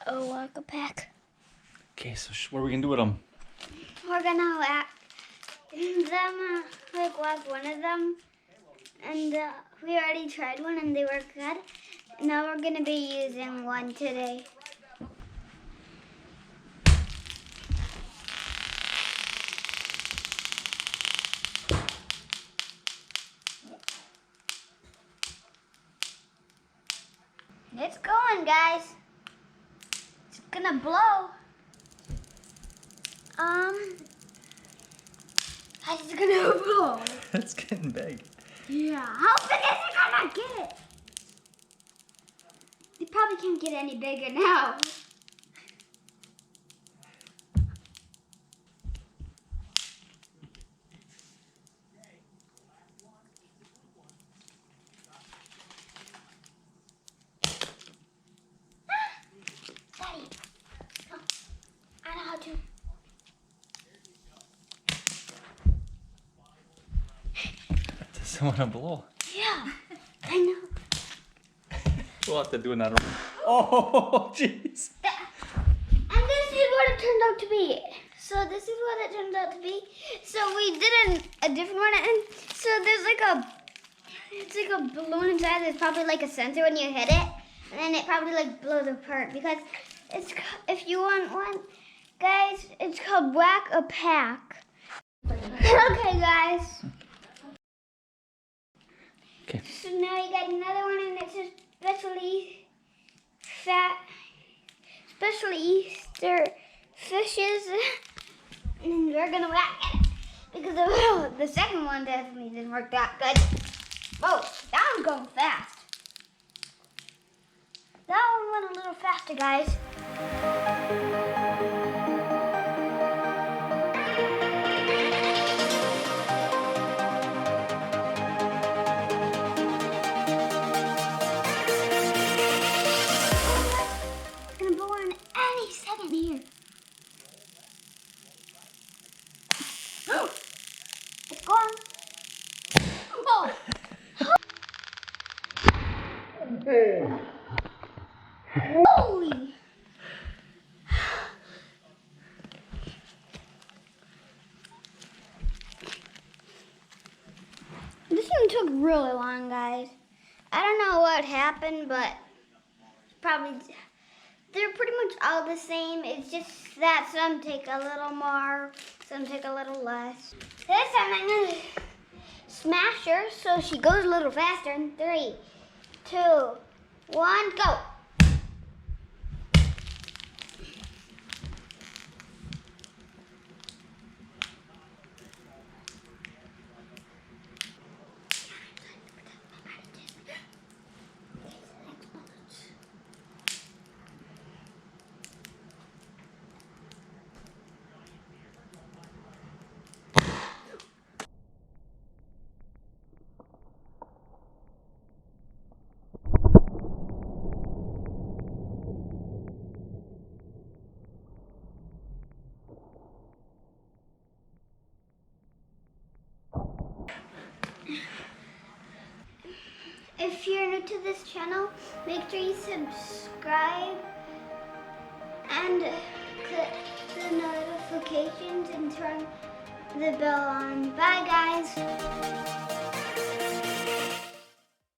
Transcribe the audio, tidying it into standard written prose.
a Wack-A-Pack. Okay, so what are we gonna do with them? We're gonna whack them, whack one of them, and we already tried one and they were good. Now we're gonna be using one today. It's going, guys. It's gonna blow. It's gonna blow. It's getting big. Yeah. How big is it gonna get? It probably can't get any bigger now. Daddy, no, I know how to. It doesn't want to blow. Yeah, I know. We'll have to do another one. Oh, jeez. And this is what it turned out to be. So this is what it turned out to be. So we did a different one, and so there's it's like a balloon inside. There's probably like a sensor when you hit it, and then it probably like blows apart because if you want one, guys, it's called Wack-A-Pack. Okay, guys. Okay. So now you got another one, and it's a special Easter fishes, and we're gonna whack it because the second one definitely didn't work that good. Oh, that one's going fast. That one went a little faster, guys. It's gonna blow in any second here. It's gone. Oh. Holy. This one took really long, guys. I don't know what happened, but probably they're pretty much all the same. It's just that some take a little more, some take a little less. This time I'm gonna smash her so she goes a little faster. In 3, 2, 1, go. If you're new to this channel, make sure you subscribe and click the notifications and turn the bell on. Bye, guys.